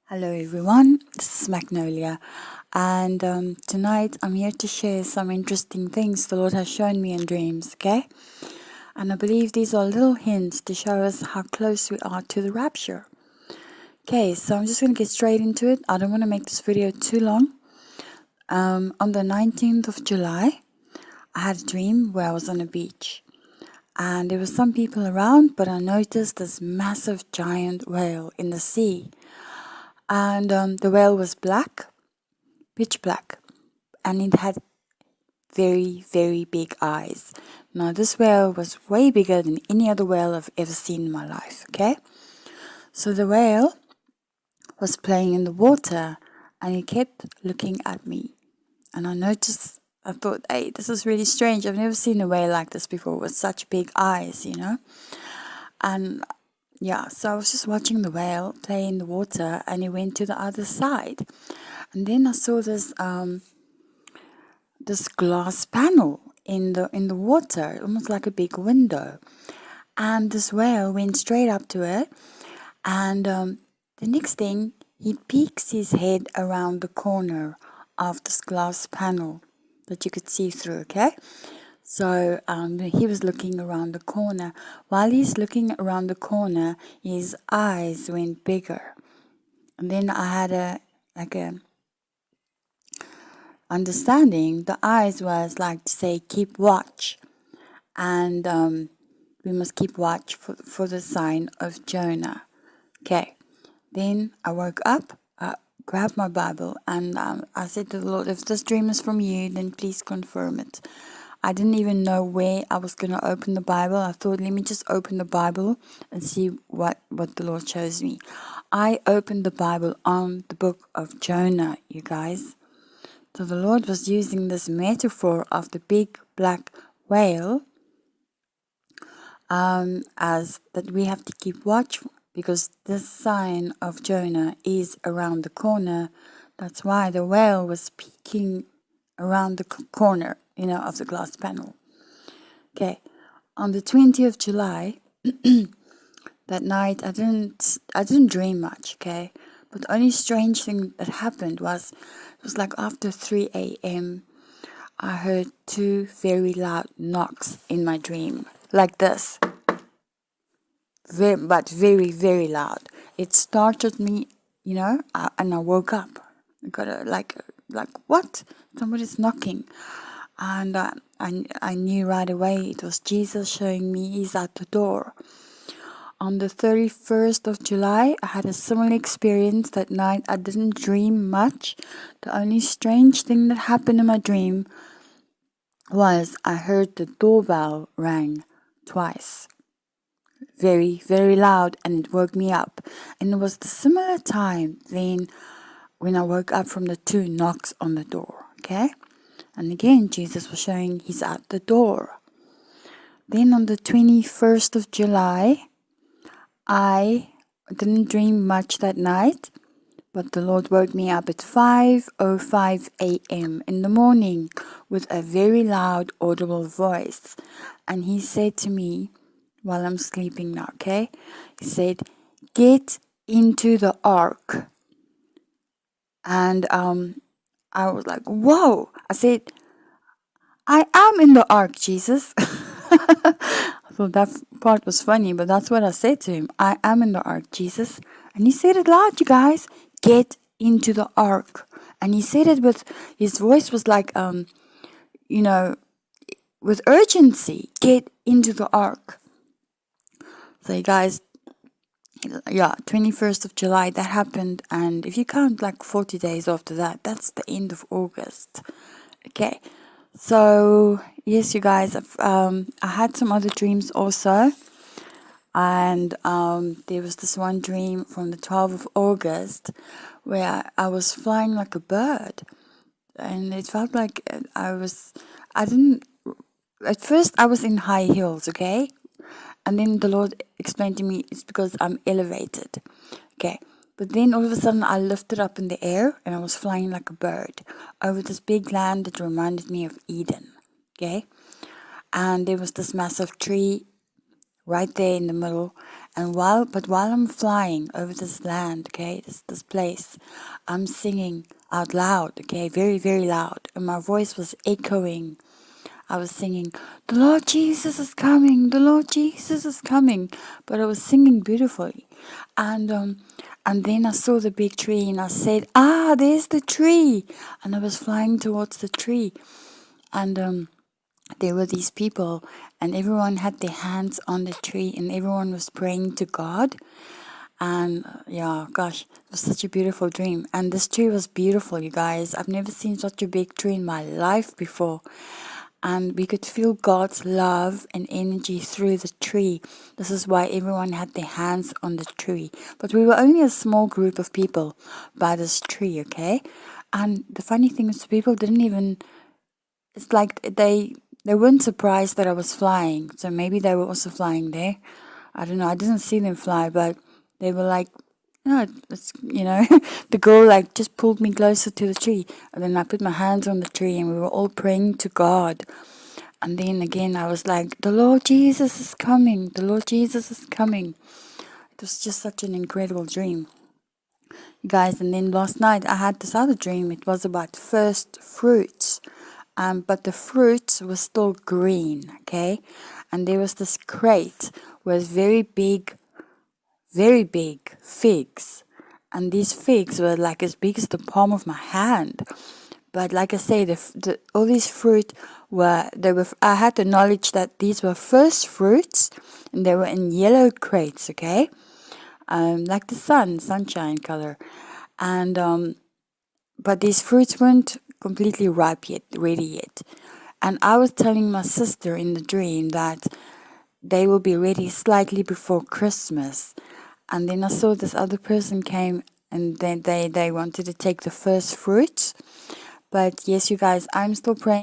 Hello everyone, this is Magnolia, and tonight I'm here to share some interesting things the Lord has shown me in dreams, okay? And I believe these are little hints to show us how close we are to the rapture. Okay, so I'm just going to get straight into it. I don't want to make this video too long. On the 19th of July, I had a dream where I was on a beach. And there were some people around, but I noticed this massive giant whale in the sea. And the whale was black, pitch black, and it had very, very big eyes. Now, this whale was way bigger than any other whale I've ever seen in my life, okay? So the whale was playing in the water and he kept looking at me. And I thought, hey, this is really strange. I've never seen a whale like this before with such big eyes, And yeah, so I was just watching the whale play in the water and he went to the other side. And then I saw this glass panel in the water, almost like a big window. And this whale went straight up to it, and the next thing, he peeks his head around the corner of this glass panel that you could see through, okay? So he was looking around the corner. While he's looking around the corner, his eyes went bigger. And then I had a understanding. The eyes was like to say, keep watch. And we must keep watch for the sign of Jonah. Okay. Then I woke up, grabbed my Bible, and I said to the Lord, if this dream is from you, then please confirm it. I didn't even know where I was going to open the Bible. I thought, let me just open the Bible and see what the Lord shows me. I opened the Bible on the book of Jonah, you guys. So the Lord was using this metaphor of the big black whale as that we have to keep watch because this sign of Jonah is around the corner. That's why the whale was peeking around the corner, of the glass panel. Okay, on the 20th of July, that night I didn't dream much. Okay, but the only strange thing that happened was it was like after 3 a.m. I heard two very loud knocks in my dream, like this. But very, very loud. It startled me, and I woke up. I got like what? Somebody's knocking, and I knew right away it was Jesus showing me he's at the door. On the 31st of July, I had a similar experience that night. I didn't dream much. The only strange thing that happened in my dream was I heard the doorbell rang twice. Very, very loud, and it woke me up. And it was the similar time then when I woke up from the two knocks on the door, okay? And again, Jesus was showing he's at the door. Then on the 21st of July, I didn't dream much that night, but the Lord woke me up at 5:05 a.m. in the morning with a very loud, audible voice. And he said to me, while I'm sleeping now, okay? He said, get into the ark. And I was like, whoa. I said, I am in the ark, Jesus. I thought that part was funny, but that's what I said to him. I am in the ark, Jesus. And he said it loud, you guys. Get into the ark. And he said it with, his voice was like, with urgency. Get into the ark. So you guys, yeah, 21st of July, that happened. And if you count like 40 days after that, that's the end of August. Okay. So, yes, you guys, I had some other dreams also. And there was this one dream from the 12th of August where I was flying like a bird. And it felt like at first I was in high heels, okay? And then the Lord explained to me it's because I'm elevated. Okay. But then all of a sudden I lifted up in the air and I was flying like a bird over this big land that reminded me of Eden. Okay. And there was this massive tree right there in the middle. And while I'm flying over this land, okay, this place, I'm singing out loud, okay, very, very loud. And my voice was echoing. I was singing, the Lord Jesus is coming, the Lord Jesus is coming. But I was singing beautifully. And then I saw the big tree and I said, there's the tree. And I was flying towards the tree. And there were these people and everyone had their hands on the tree and everyone was praying to God. And yeah, gosh, it was such a beautiful dream. And this tree was beautiful, you guys. I've never seen such a big tree in my life before. And we could feel God's love and energy through the tree. This is why everyone had their hands on the tree. But we were only a small group of people by this tree, okay? And the funny thing is, people didn't even, it's like they weren't surprised that I was flying. So maybe they were also flying there. I don't know. I didn't see them fly, but they were like, no, it's, the girl like just pulled me closer to the tree. And then I put my hands on the tree and we were all praying to God. And then again, I was like, the Lord Jesus is coming. The Lord Jesus is coming. It was just such an incredible dream, you guys. And then last night I had this other dream. It was about first fruits. But the fruits were still green, okay? And there was this crate with very big figs. And these figs were like as big as the palm of my hand. But like I say, all these fruit I had the knowledge that these were first fruits and they were in yellow crates, okay? Like the sunshine color. And, but these fruits weren't completely ripe yet, ready yet. And I was telling my sister in the dream that they will be ready slightly before Christmas. And then I saw this other person came and then they wanted to take the first fruits. But yes, you guys, I'm still praying